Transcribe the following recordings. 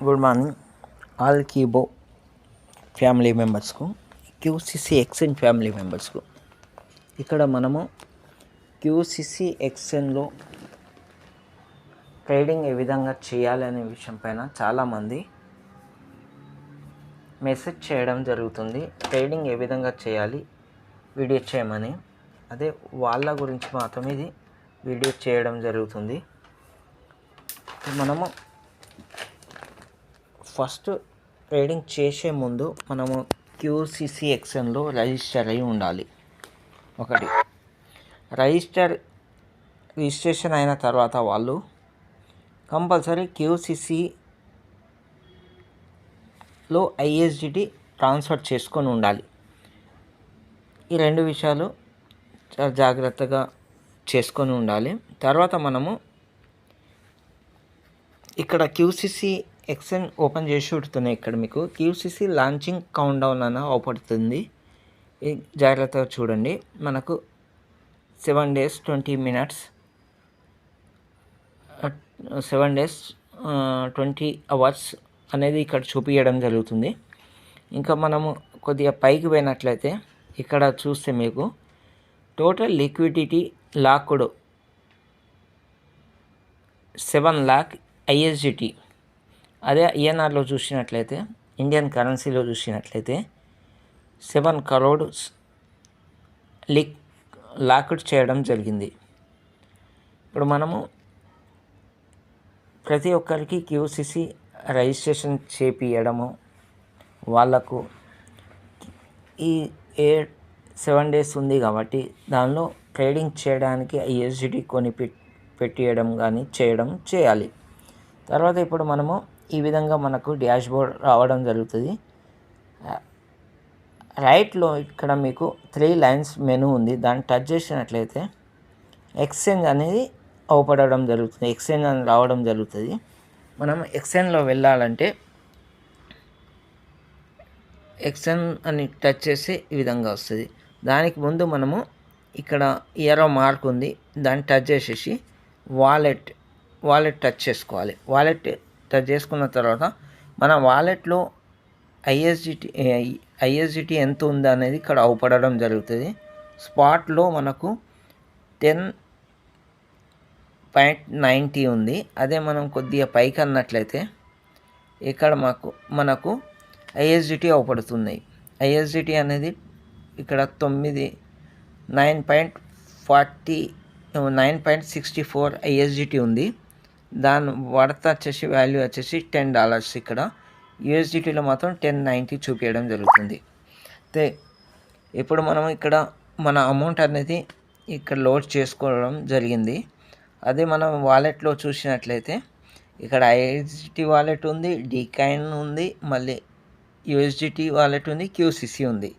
Good morning all కీబో family మెంబర్స్కు, QCC XN ఫ్యామిలీ మెంబర్స్కు. ఇక్కడ మనము క్యూసిసి ఎక్స్ఎన్లో ట్రేడింగ్ ఏ విధంగా చేయాలనే విషయం పైన చాలామంది మెసేజ్ చేయడం జరుగుతుంది. ట్రేడింగ్ ఏ విధంగా చేయాలి వీడియో చేయమని, అదే వాళ్ళ గురించి మాత్రం ఇది వీడియో చేయడం జరుగుతుంది. మనము ఫస్ట్ ట్రేడింగ్ చేసే ముందు మనము క్యూసిసి ఎక్స్ఎన్లో రిజిస్టర్ అయి ఉండాలి. ఒకటి, రిజిస్ట్రేషన్ అయిన తర్వాత వాళ్ళు కంపల్సరీ క్యూసిసిలో ఐఎస్డిటి ట్రాన్స్ఫర్ చేసుకొని ఉండాలి. ఈ రెండు విషయాలు చాలా జాగ్రత్తగా చేసుకొని ఉండాలి. తర్వాత మనము ఇక్కడ క్యూసిసి ఎక్స్ఎన్ ఓపెన్ చేసి పెడుతున్నాయి. ఇక్కడ మీకు క్యూసిసి లాంచింగ్ కౌంట్ డౌన్ అని అవుపడుతుంది. జాగ్రత్తగా చూడండి. మనకు 7 days 20 minutes 7 days 20 hours అనేది ఇక్కడ చూపించడం జరుగుతుంది. ఇంకా మనము కొద్దిగా పైకి పోయినట్లయితే ఇక్కడ చూస్తే మీకు టోటల్ లిక్విడిటీ లాక్డ్ 7 lakh ఐఎస్జిటి. అదే INRలో చూసినట్లయితే, ఇండియన్ కరెన్సీలో చూసినట్లయితే 7 crores లాక్డ్ చేయడం జరిగింది. ఇప్పుడు మనము ప్రతి ఒక్కరికి క్యూసిసి రిజిస్ట్రేషన్ చేపియడము, వాళ్ళకు ఈ 7 days ఉంది కాబట్టి దానిలో ట్రేడింగ్ చేయడానికి ఐఎస్జిటి కొని పెట్టియడం కానీ చేయాలి. తర్వాత ఇప్పుడు మనము ఈ విధంగా మనకు డాష్ బోర్డ్ రావడం జరుగుతుంది. రైట్లో ఇక్కడ మీకు 3 lines మెనూ ఉంది. దాన్ని టచ్ చేసినట్లయితే ఎక్స్చేంజ్ అనేది అవపడడం జరుగుతుంది. ఎక్స్చేంజ్ అని రావడం జరుగుతుంది. మనం ఎక్స్చేంజ్లో వెళ్ళాలంటే ఎక్స్చేంజ్ అని టచ్ చేసి ఈ విధంగా వస్తుంది. దానికి ముందు మనము ఇక్కడ ఏరో మార్క్ ఉంది, దాన్ని టచ్ చేసేసి వాలెట్ టచ్ చేసుకోవాలి. వాలెట్ టచ్ చేసుకున్న తర్వాత మన వాలెట్లో ఐఎస్జిటి ఎంత ఉంది అనేది ఇక్కడ అవపడడం జరుగుతుంది. స్పాట్లో మనకు 10.90 ఉంది. అదే మనం కొద్దిగా పైకి అన్నట్లయితే ఇక్కడ మనకు ఐఎస్జిటి అవపడుతుంది. ఐఎస్జిటి అనేది ఇక్కడ 9.64 ఐఎస్జిటి ఉంది. దాని వాల్యూ వచ్చేసి $10. ఇక్కడ యూఎస్డిటీలో మాత్రం 10.90 చూపించడం జరుగుతుంది. అయితే ఇప్పుడు మనం ఇక్కడ మన అమౌంట్ అనేది ఇక్కడ లోడ్ చేసుకోవడం జరిగింది. అదే మనం వాలెట్లో చూసినట్లయితే ఇక్కడ ఐఎస్డిటి వాలెట్ ఉంది, డికాయిన్ ఉంది, మళ్ళీ యూఎస్డిటి వాలెట్ ఉంది, క్యూసిసి ఉంది.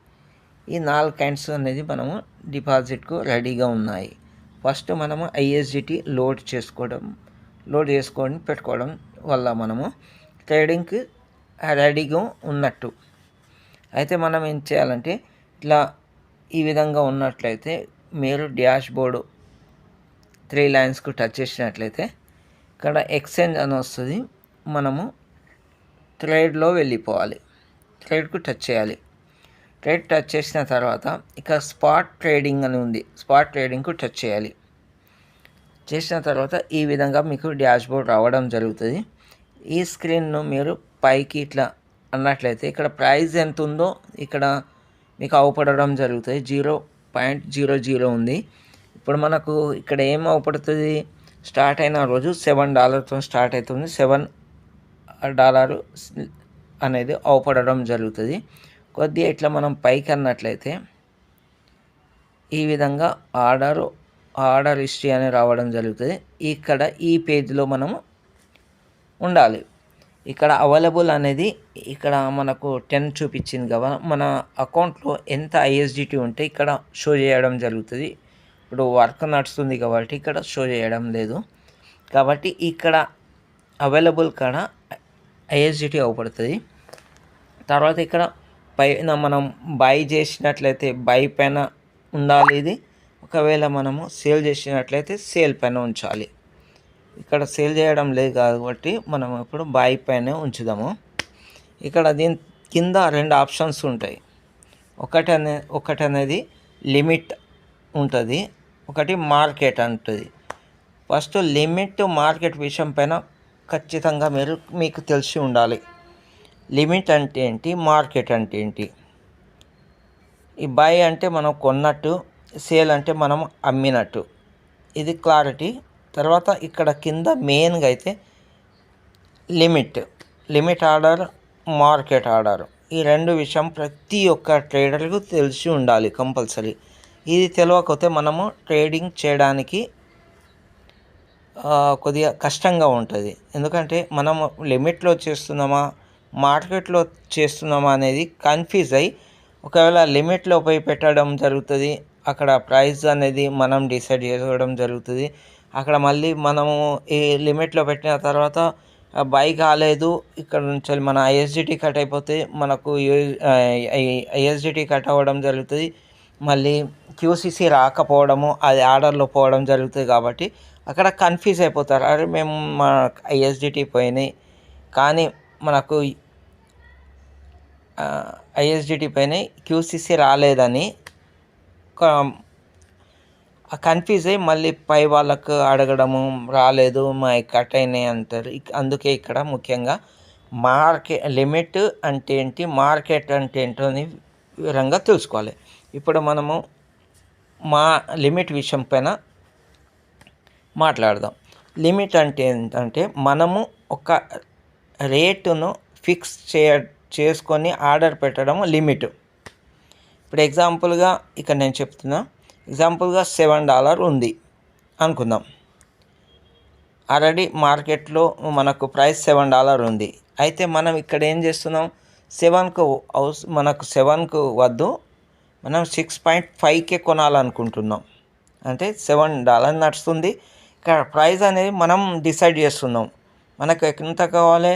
ఈ 4 కాయిన్స్ అనేది మనము డిపాజిట్కు రెడీగా ఉన్నాయి. ఫస్ట్ మనము ఐఎస్డిటి లోడ్ చేసుకొని పెట్టుకోవడం వల్ల మనము ట్రేడింగ్కి రెడీగా ఉన్నట్టు. అయితే మనం ఏం చేయాలంటే ఇట్లా ఈ విధంగా ఉన్నట్లయితే మీరు డాష్ బోర్డు 3 linesకు టచ్ చేసినట్లయితే ఇక్కడ ఎక్స్చేంజ్ అని వస్తుంది. మనము ట్రేడ్లో వెళ్ళిపోవాలి. ట్రేడ్కు టచ్ చేయాలి. ట్రేడ్ టచ్ చేసిన తర్వాత ఇక్కడ స్పాట్ ట్రేడింగ్ అని ఉంది. స్పాట్ ట్రేడింగ్కు టచ్ చేయాలి. చేసిన తర్వాత ఈ విధంగా మీకు డాష్ బోర్డ్ రావడం జరుగుతుంది. ఈ స్క్రీన్ను మీరు పైకి ఇట్లా అన్నట్లయితే ఇక్కడ ప్రైస్ ఎంత ఉందో ఇక్కడ మీకు అవపడడం జరుగుతుంది. 0.00 ఉంది. ఇప్పుడు మనకు ఇక్కడ ఏం అవపడుతుంది, స్టార్ట్ అయిన రోజు $7తో స్టార్ట్ అవుతుంది. $7 అనేది అవపడడం జరుగుతుంది. కొద్దిగా ఇట్లా మనం పైకి అన్నట్లయితే ఈ విధంగా ఆర్డర్ హిస్టరీ అని రావడం జరుగుతుంది. ఇక్కడ ఈ పేజ్లో మనము ఉండాలి. ఇక్కడ అవైలబుల్ అనేది ఇక్కడ మనకు 10 చూపించింది కదా, మన అకౌంట్లో ఎంత ఐఎస్డిటి ఉంటే ఇక్కడ షో చేయడం జరుగుతుంది. ఇప్పుడు వర్క్ నడుస్తుంది కాబట్టి ఇక్కడ షో చేయడం లేదు. కాబట్టి ఇక్కడ అవైలబుల్ కాడ ఐఎస్డిటి అవపడుతుంది. తర్వాత ఇక్కడ పైన మనం బై చేసినట్లయితే బై పైన ఉండాలి ఇది. ఒకవేళ మనము సేల్ చేసినట్లయితే సేల్ పైన ఉంచాలి. ఇక్కడ సేల్ చేయడం లేదు కాబట్టి మనం ఇప్పుడు బై పైన ఉంచుదాము. ఇక్కడ దీని కింద 2 ఆప్షన్స్ ఉంటాయి. ఒకటి అనేది లిమిట్ ఉంటుంది, ఒకటి మార్కెట్ ఉంటుంది. ఫస్ట్ లిమిట్ మార్కెట్ విషయం పైన ఖచ్చితంగా మీకు తెలిసి ఉండాలి. లిమిట్ అంటే ఏంటి, మార్కెట్ అంటే ఏంటి. ఈ బై అంటే మనం కొన్నట్టు, సేల్ అంటే మనం అమ్మినట్టు, ఇది క్లారిటీ. తర్వాత ఇక్కడ కింద మెయిన్గా అయితే లిమిట్ ఆర్డర్, మార్కెట్ ఆర్డర్, ఈ 2 విషయం ప్రతి ఒక్క ట్రేడర్కు తెలిసి ఉండాలి కంపల్సరీ. ఇది తెలియకపోతే మనము ట్రేడింగ్ చేయడానికి కొద్దిగా కష్టంగా ఉంటుంది. ఎందుకంటే మనము లిమిట్లో చేస్తున్నామా మార్కెట్లో చేస్తున్నామా అనేది కన్ఫ్యూజ్ అయ్యి ఒకవేళ లిమిట్లో పోయి పెట్టడం జరుగుతుంది. అక్కడ ప్రైస్ అనేది మనం డిసైడ్ చేసుకోవడం జరుగుతుంది. అక్కడ మళ్ళీ మనము ఈ లిమిట్లో పెట్టిన తర్వాత బై కాలేదు, ఇక్కడ నుంచి మన ఐఎస్డిటీ కట్ అయిపోతే మనకు ఐఎస్డిటీ కట్ అవ్వడం జరుగుతుంది. మళ్ళీ క్యూసీసీ రాకపోవడము, అది ఆర్డర్లో పోవడం జరుగుతుంది. కాబట్టి అక్కడ కన్ఫ్యూజ్ అయిపోతారు. అరే మేము మా ఐఎస్డిటీ పోయినాయి కానీ మనకు ఐఎస్డిటీ పోయినాయి, క్యూసీసీ రాలేదని కన్ఫ్యూజ్ అయ్యి మళ్ళీ పై వాళ్ళకు అడగడము, రాలేదు మా కట్ అయినాయి అంటారు. అందుకే ఇక్కడ ముఖ్యంగా లిమిట్ అంటే ఏంటి, మార్కెట్ అంటే ఏంటో అని వివరంగా తెలుసుకోవాలి. ఇప్పుడు మనము లిమిట్ విషయం పైన మాట్లాడదాం. లిమిట్ అంటే ఏంటంటే మనము ఒక రేటును ఫిక్స్ చేసుకొని ఆర్డర్ పెట్టడం లిమిట్. ఇప్పుడు ఎగ్జాంపుల్గా ఇక్కడ నేను చెప్తున్నా, ఎగ్జాంపుల్గా $7 ఉంది అనుకుందాం. ఆల్రెడీ మార్కెట్లో మనకు ప్రైస్ $7 ఉంది. అయితే మనం ఇక్కడ ఏం చేస్తున్నాం, మనకు 7కు వద్దు, మనం 6.5కే కొనాలనుకుంటున్నాం. అంటే $7 నడుస్తుంది. ఇక్కడ ప్రైస్ అనేది మనం డిసైడ్ చేస్తున్నాం. మనకు ఎంత కావాలి,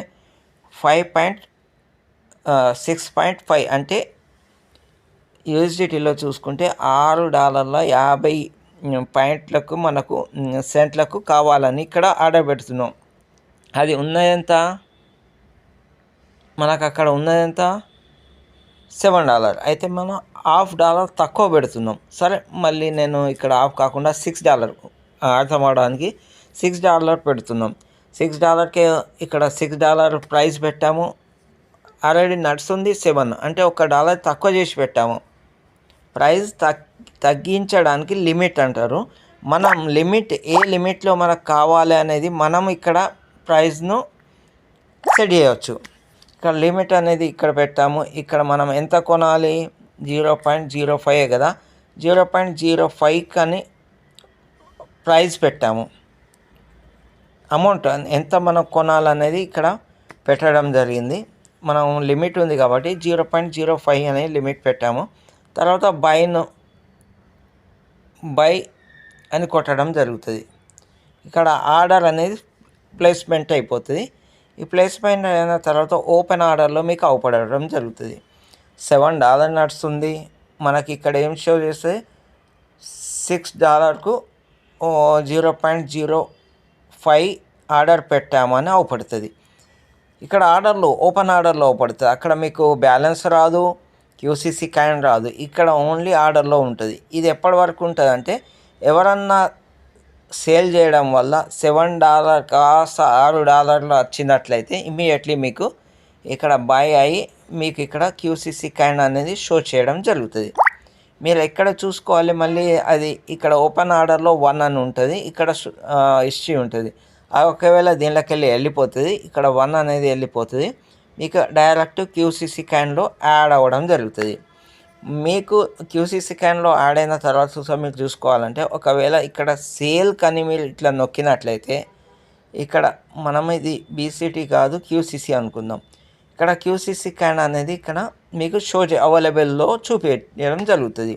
6.5 అంటే యూఎస్డిటీలో చూసుకుంటే $6.50 మనకు సెంట్లకు కావాలని ఇక్కడ ఆర్డర్ పెడుతున్నాం. అది ఉన్నదెంత, మనకు అక్కడ ఉన్నదెంత $7. అయితే మనం $1/2 తక్కువ పెడుతున్నాం. సరే మళ్ళీ నేను ఇక్కడ హాఫ్ కాకుండా $6 అర్థం అవడానికి $6 పెడుతున్నాం. $6కే ఇక్కడ $6 ప్రైస్ పెట్టాము. ఆల్రెడీ నడుస్తుంది 7, అంటే $1 తక్కువ చేసి పెట్టాము. ప్రైస్ తగ్గించడానికి లిమిట్ అంటారు. మనం ఏ లిమిట్లో మనకు కావాలి అనేది మనం ఇక్కడ ప్రైస్ను సెట్ చేయవచ్చు. ఇక్కడ లిమిట్ అనేది ఇక్కడ పెట్టాము. ఇక్కడ మనం ఎంత కొనాలి, 0.05 కదా, 0.05 అని ప్రైస్ పెట్టాము. అమౌంట్ ఎంత మనం కొనాలనేది ఇక్కడ పెట్టడం జరిగింది. మనం లిమిట్ ఉంది కాబట్టి 0.05 అనే లిమిట్ పెట్టాము. తర్వాత బై అని కొట్టడం జరుగుతుంది. ఇక్కడ ఆర్డర్ అనేది ప్లేస్మెంట్ అయిపోతుంది. ఈ ప్లేస్మెంట్ అయిన తర్వాత ఓపెన్ ఆర్డర్లో మీకు అవపడడం జరుగుతుంది. $7 నడుస్తుంది, మనకి ఇక్కడ ఏం షో చేస్తే $6కు 0.05 ఆర్డర్ పెట్టామని అవపడుతుంది. ఇక్కడ ఓపెన్ ఆర్డర్లో అవపడుతుంది. అక్కడ మీకు బ్యాలెన్స్ రాదు, క్యూసీసీ కాయిన్ రాదు, ఇక్కడ ఓన్లీ ఆర్డర్లో ఉంటుంది. ఇది ఎప్పటి వరకు ఉంటుంది అంటే ఎవరన్నా సేల్ చేయడం వల్ల $7 కాస్త $6 వచ్చినట్లయితే ఇమీడియట్లీ మీకు ఇక్కడ బై అయ్యి మీకు ఇక్కడ క్యూసీసీ కాయిన్ అనేది షో చేయడం జరుగుతుంది. మీరు ఎక్కడ చూసుకోవాలి, మళ్ళీ అది ఇక్కడ ఓపెన్ ఆర్డర్లో 1 అని ఉంటుంది, ఇక్కడ హిస్టరీ ఉంటుంది. ఒకవేళ దీనిలోకి వెళ్ళిపోతుంది, ఇక్కడ 1 అనేది వెళ్ళిపోతుంది, మీకు డైరెక్ట్ క్యూసీసీ కాయిన్లో యాడ్ అవ్వడం జరుగుతుంది. మీకు క్యూసీసీ కాయిన్లో యాడ్ అయిన తర్వాత మీకు చూసుకోవాలంటే ఒకవేళ ఇక్కడ సేల్ కానీ మీరు ఇట్లా నొక్కినట్లయితే ఇక్కడ మనం ఇది బీసీటీ కాదు క్యూసీసీ అనుకుందాం. ఇక్కడ క్యూసీసీ కాయిన్ అనేది ఇక్కడ మీకు షో అవైలబుల్లో చూపించడం జరుగుతుంది.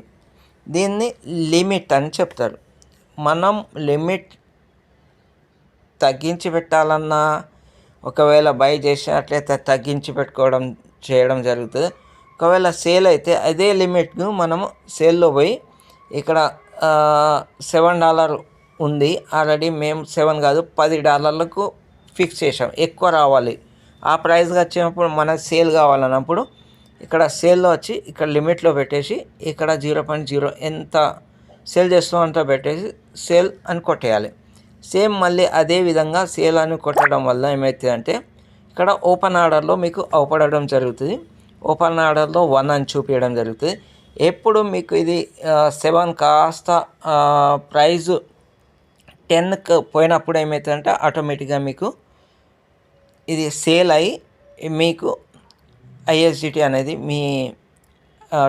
దీన్ని లిమిట్ అని చెప్తారు. మనం లిమిట్ తగ్గించి పెట్టాలన్నా ఒకవేళ బై చేసినట్లయితే తగ్గించి చేయడం జరుగుతుంది. ఒకవేళ సేల్ అయితే అదే లిమిట్ను మనము సేల్లో పోయి ఇక్కడ $7 ఉంది ఆల్రెడీ. మేము 7 కాదు $10 ఫిక్స్ చేసాం. ఎక్కువ రావాలి ఆ ప్రైస్కి వచ్చినప్పుడు మనకు సేల్ కావాలన్నప్పుడు ఇక్కడ సేల్లో వచ్చి ఇక్కడ లిమిట్లో పెట్టేసి ఇక్కడ 0.0 ఎంత సేల్ చేస్తాం అంతా పెట్టేసి సేల్ అని కొట్టేయాలి. సేమ్ మళ్ళీ అదే విధంగా సేల్ అని కొట్టడం వల్ల ఏమవుతుందంటే ఇక్కడ ఓపెన్ ఆర్డర్లో మీకు అవపడడం జరుగుతుంది. ఓపెన్ ఆర్డర్లో 1 అని చూపించడం జరుగుతుంది. ఎప్పుడు మీకు ఇది 7 కాస్త ప్రైజు 10కి పోయినప్పుడు ఏమవుతుందంటే ఆటోమేటిక్గా మీకు ఇది సేల్ అయ్యి మీకు ఐఎస్డిటీ అనేది మీ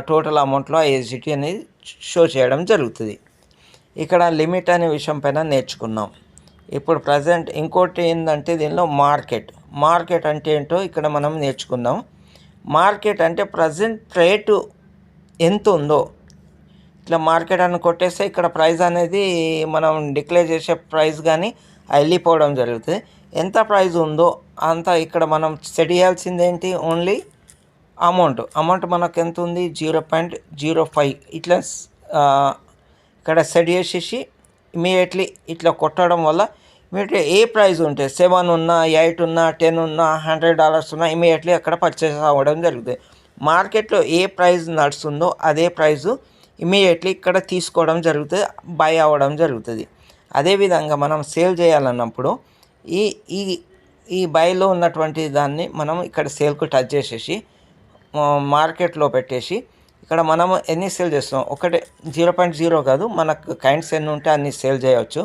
టోటల్ అమౌంట్లో ఐఎస్డిటీ అనేది షో చేయడం జరుగుతుంది. ఇక్కడ లిమిట్ అనే విషయం పైన నేర్చుకున్నాం. ఇప్పుడు ప్రజెంట్ ఇంకోటి ఏంటంటే దీనిలో మార్కెట్ అంటే ఏంటో ఇక్కడ మనం నేర్చుకుందాం. మార్కెట్ అంటే ప్రజెంట్ రేటు ఎంత ఉందో ఇట్లా మార్కెట్ అని కొట్టేస్తే ఇక్కడ ప్రైస్ అనేది మనం డిక్లేర్ చేసే ప్రైస్ కానీ వెళ్ళిపోవడం జరుగుతుంది. ఎంత ప్రైస్ ఉందో అంత ఇక్కడ మనం సెట్ చేయాల్సింది ఏంటి, ఓన్లీ అమౌంట్ మనకు ఎంత ఉంది 0.05 ఇట్లా ఇక్కడ సెట్ చేసేసి ఇమీడియట్లీ ఇట్లా కొట్టడం వల్ల ఇమీడియట్లీ ఏ ప్రైస్ ఉంటే 7 ఉన్నా 8 ఉన్నా 10 ఉన్నా $100 ఉన్నా ఇమీడియట్లీ అక్కడ పర్చేస్ అవ్వడం జరుగుతుంది. మార్కెట్లో ఏ ప్రైస్ నడుస్తుందో అదే ప్రైజు ఇమీడియట్లీ ఇక్కడ తీసుకోవడం జరుగుతుంది, బై అవ్వడం జరుగుతుంది. అదేవిధంగా మనం సేల్ చేయాలన్నప్పుడు ఈ ఈ ఈ బైలో ఉన్నటువంటి దాన్ని మనం ఇక్కడ సేల్కు టచ్ చేసేసి మార్కెట్లో పెట్టేసి ఇక్కడ మనం ఎన్ని సేల్ చేస్తాం, ఒకటే 0.0 కాదు, మనకు కైండ్స్ ఎన్ని ఉంటే అన్ని సేల్ చేయవచ్చు.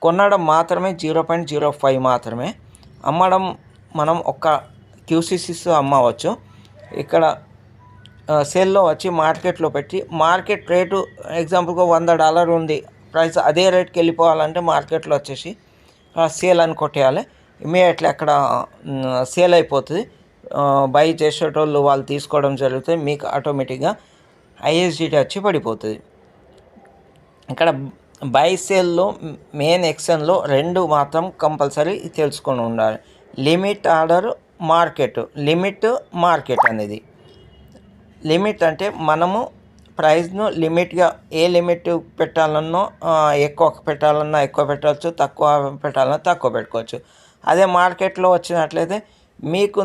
కొనడం మాత్రమే 0.05 మాత్రమే, అమ్మడం మనం ఒక్క QCCs అమ్మవచ్చు. ఇక్కడ సేల్లో వచ్చి మార్కెట్లో పెట్టి మార్కెట్ రేటు ఎగ్జాంపుల్గా $100 ఉంది ప్రైస్, అదే రేట్కి వెళ్ళిపోవాలంటే మార్కెట్లో వచ్చేసి సేల్ అని కొట్టేయాలి. ఇమీడియట్లీ అక్కడ సేల్ అయిపోతుంది. బై చేసేటోళ్ళు వాళ్ళు తీసుకోవడం జరుగుతుంది. మీకు ఆటోమేటిక్గా ఐఎస్డిటీ వచ్చి పడిపోతుంది. ఇక్కడ బై సేల్లో మెయిన్ ఎక్షన్లో 2 మాత్రం కంపల్సరీ తెలుసుకొని ఉండాలి. లిమిట్ ఆర్డర్, మార్కెట్ అనేది. లిమిట్ అంటే మనము ప్రైస్ను లిమిట్గా ఏ లిమిట్ పెట్టాలన్నో ఎక్కువ పెట్టాలన్నా ఎక్కువ పెట్టవచ్చు, తక్కువ పెట్టాలన్నా తక్కువ పెట్టుకోవచ్చు. అదే మార్కెట్లో వచ్చినట్లయితే మీకు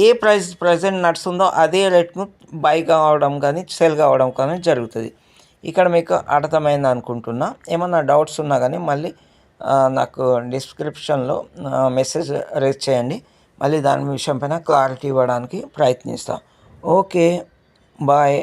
ఏ ప్రైస్ ప్రజెంట్ నడుస్తుందో అదే రేట్ను బై కావడం కానీ సేల్ కావడం కానీ జరుగుతుంది. ఇక్కడ మీకు అర్థమైంది అనుకుంటున్నా. ఏమన్నా డౌట్స్ ఉన్నా కానీ మళ్ళీ నాకు డిస్క్రిప్షన్లో మెసేజ్ రేజ్ చేయండి. మళ్ళీ దాని విషయం పైన క్లారిటీ ఇవ్వడానికి ప్రయత్నిస్తాను. Okay, bye.